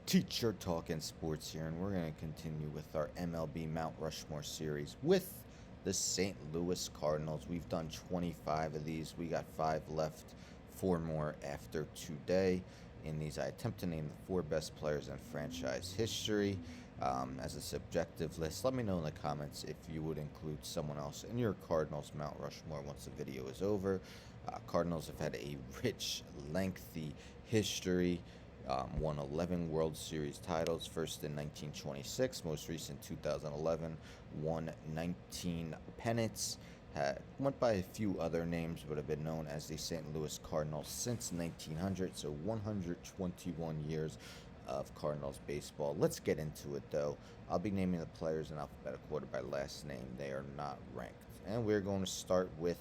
Teacher Talking Sports here, and we're going to continue with our MLB Mount Rushmore series with the St. Louis Cardinals. We've done 25 of these. We got 5 left, 4 more after today. In these, I attempt to name the 4 best players in franchise history as a subjective list. Let me know in the comments if you would include someone else in your Cardinals Mount Rushmore once the video is over. Cardinals have had a rich, lengthy history. Won 11 World Series titles, first in 1926, most recent 2011, won 19 pennants, went by a few other names, but have been known as the St. Louis Cardinals since 1900, so 121 years of Cardinals baseball. Let's get into it, though. I'll be naming the players in alphabetical order by last name. They are not ranked. And we're going to start with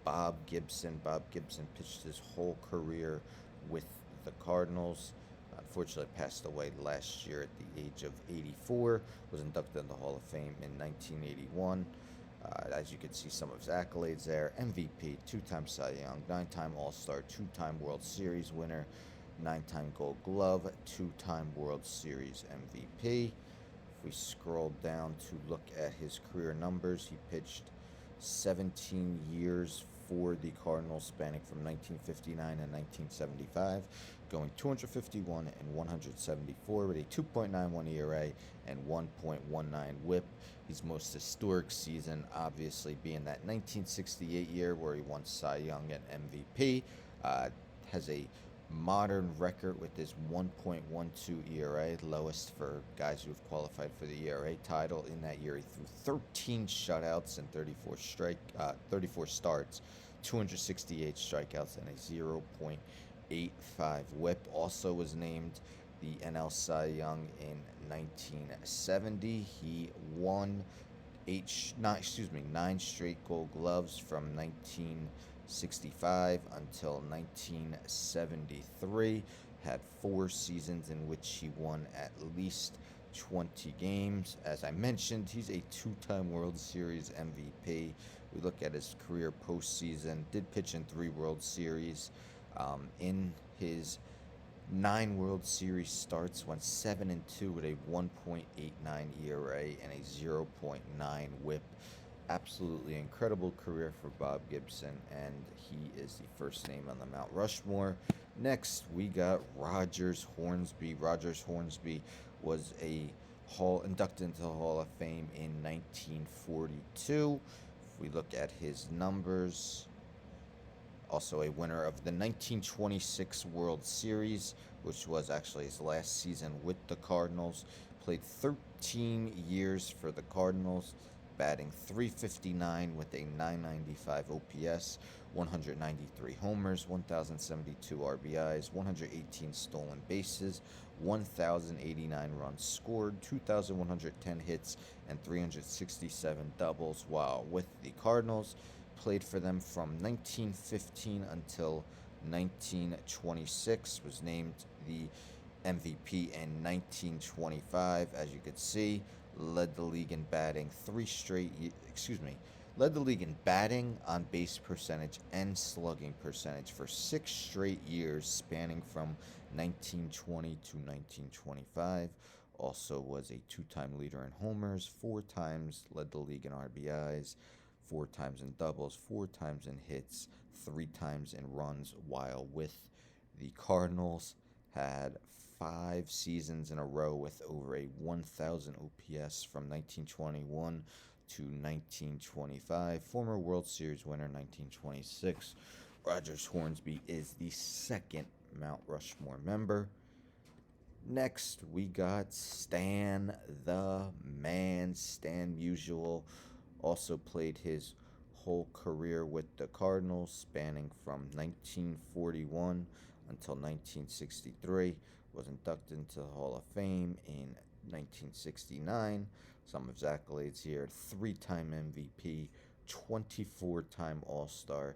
Bob Gibson. Bob Gibson pitched his whole career with the Cardinals. Unfortunately, passed away last year at the age of 84. Was inducted in the Hall of Fame in 1981. As you can see, some of his accolades there: MVP, 2-time Cy Young, 9-time All-Star, 2-time World Series winner, 9-time Gold Glove, 2-time World Series MVP. If we scroll down to look at his career numbers, he pitched 17 years for the Cardinals, spanning from 1959 and 1975, going 251 and 174 with a 2.91 ERA and 1.19 WHIP. His most historic season, obviously, being that 1968 year where he won Cy Young and MVP. Has a modern record with his 1.12 ERA, lowest for guys who have qualified for the ERA title. In that year, he threw 13 shutouts and 34 starts, 268 strikeouts, and a 0.85 WHIP. Also was named the NL Cy Young in 1970. He won 9 straight Gold Gloves from 1965 until 1973. Had 4 seasons in which he won at least 20 games. As I mentioned, he's a 2-time World Series MVP. We look at his career postseason. Did pitch in 3 World Series. In his 9 World Series starts, went 7-2 with a 1.89 ERA and a 0.9 WHIP. Absolutely incredible career for Bob Gibson, and he is the first name on the Mount Rushmore. Next, we got Rogers Hornsby. Rogers Hornsby was inducted into the Hall of Fame in 1942. If we look at his numbers, also a winner of the 1926 World Series, which was actually his last season with the Cardinals. Played 13 years for the Cardinals, batting .359 with a .995 OPS, 193 homers, 1,072 RBIs, 118 stolen bases, 1,089 runs scored, 2,110 hits, and 367 doubles while with the Cardinals. Played for them from 1915 until 1926. Was named the MVP in 1925. As you could see, led the league in batting led the league in batting, on base percentage, and slugging percentage for 6 straight years, spanning from 1920 to 1925. Also was a 2-time leader in homers, 4 times led the league in RBIs, 4 times in doubles, 4 times in hits, 3 times in runs while with the Cardinals. Had 5 seasons in a row with over a 1,000 OPS from 1921 to 1925. Former World Series winner 1926. Rogers Hornsby is the second Mount Rushmore member. Next, we got Stan the Man, Stan Musial. Also played his whole career with the Cardinals, spanning from 1941 until 1963. Was inducted into the Hall of Fame in 1969. Some of his accolades here: 3-time MVP, 24-time All-Star,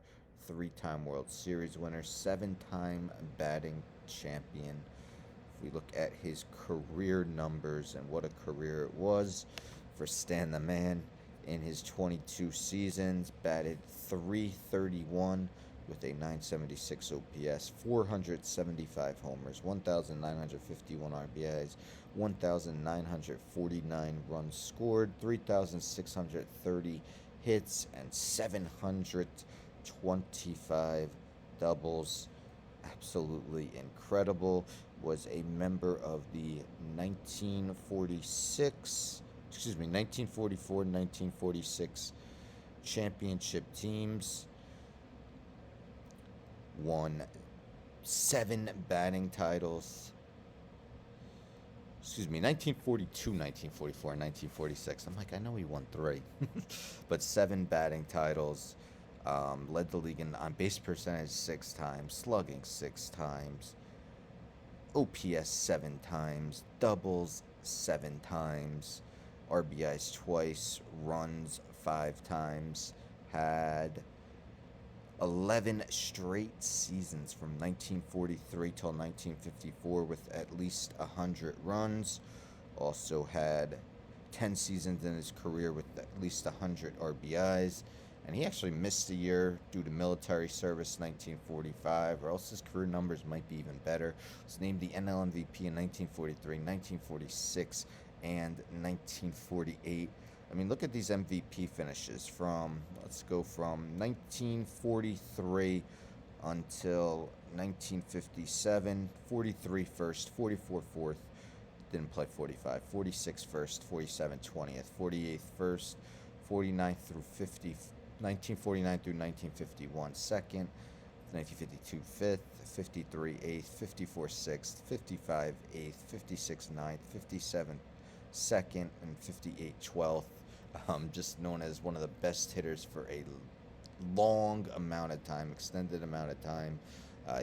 3-time World Series winner, 7-time batting champion. If we look at his career numbers, and what a career it was for Stan the Man. In his 22 seasons, batted .331 with a 976 OPS, 475 homers, 1,951 RBIs, 1,949 runs scored, 3,630 hits, and 725 doubles. Absolutely incredible. Was a member of the 1946, 1944, 1946 championship teams. Won 7 batting titles. 1942, 1944, 1946. I'm like, I know he won 3, but 7 batting titles. Led the league in on base percentage 6 times, slugging 6 times, OPS 7 times, doubles 7 times, RBIs twice, runs 5 times. Had 11 straight seasons from 1943 till 1954 with at least 100 runs. Also had 10 seasons in his career with at least 100 RBIs. And he actually missed a year due to military service, 1945, or else his career numbers might be even better. Was named the NL MVP in 1943, 1946, and 1948. I mean, look at these MVP finishes let's go from 1943 until 1957. 43 first, 44 fourth, didn't play 45, 46 first, 47 20th, 48 first, 49 through 50, 1949 through 1951 second, 1952 fifth, 53 eighth, 54 sixth, 55 eighth, 56 ninth, 57 second, and 58 12th. Just known as one of the best hitters for a long amount of time, extended amount of time.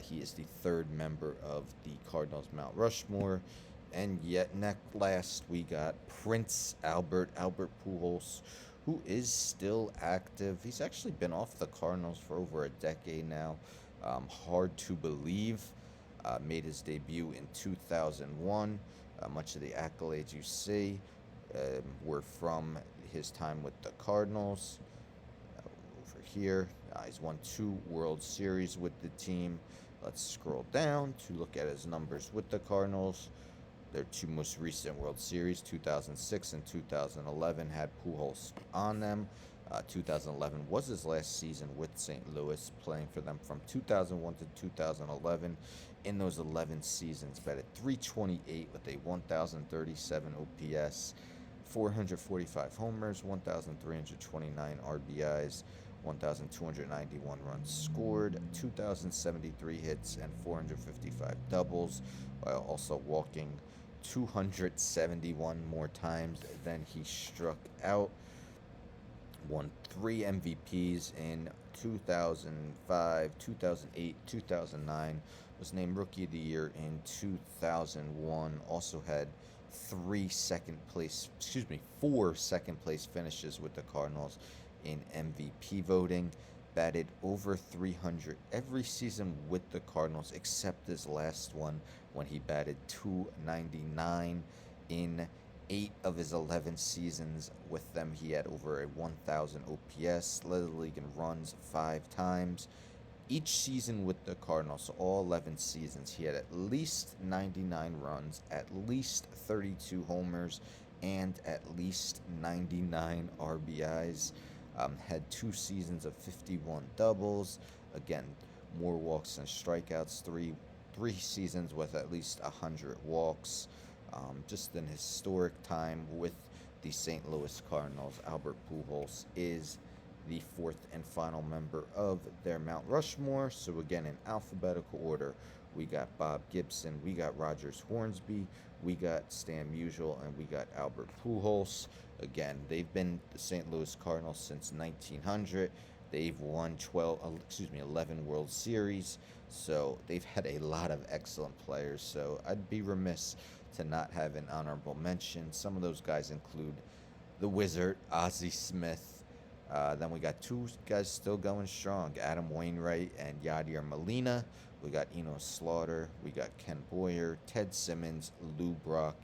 He is the 3rd member of the Cardinals Mount Rushmore. And yet, last, we got Prince Albert Pujols, who is still active. He's actually been off the Cardinals for over a decade now. Hard to believe. Made his debut in 2001. Much of the accolades you see were from his time with the Cardinals. Over here, he's won 2 World Series with the team. Let's scroll down to look at his numbers with the Cardinals. Their 2 most recent World Series, 2006 and 2011, had Pujols on them. 2011 was his last season with St. Louis, playing for them from 2001 to 2011. In those 11 seasons, batted .328 with a 1,037 OPS, 445 homers, 1,329 RBIs, 1,291 runs scored, 2,073 hits, and 455 doubles, while also walking 271 more times than he struck out. Won 3 MVPs in 2005, 2008, 2009. Was named Rookie of the Year in 2001. Also had 4 second place finishes with the Cardinals in MVP voting. Batted over 300 every season with the Cardinals except his last one, when he batted .299 in 8 of his 11 seasons with them. He had over a 1,000 OPS, led the league in runs 5 times. Each season with the Cardinals, so all 11 seasons, he had at least 99 runs, at least 32 homers, and at least 99 RBIs. Had 2 seasons of 51 doubles. Again, more walks than strikeouts. Three seasons with at least 100 walks. Just an historic time with the St. Louis Cardinals. Albert Pujols is the 4th and final member of their Mount Rushmore. So again, in alphabetical order, we got Bob Gibson, we got Rogers Hornsby, we got Stan Musial, and we got Albert Pujols. Again, they've been the St. Louis Cardinals since 1900. They've won 11 World Series. So they've had a lot of excellent players. So I'd be remiss to not have an honorable mention. Some of those guys include the Wizard, Ozzie Smith. Then we got 2 guys still going strong, Adam Wainwright and Yadier Molina. We got Enos Slaughter. We got Ken Boyer, Ted Simmons, Lou Brock,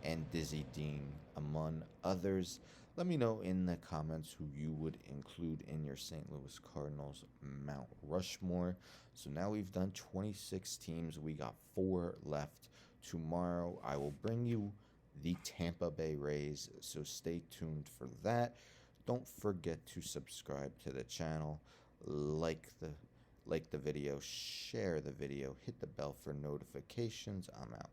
and Dizzy Dean, among others. Let me know in the comments who you would include in your St. Louis Cardinals Mount Rushmore. So now we've done 26 teams. We got 4 left. Tomorrow I will bring you the Tampa Bay Rays, so stay tuned for that. Don't forget to subscribe to the channel, like the video, share the video, hit the bell for notifications. I'm out.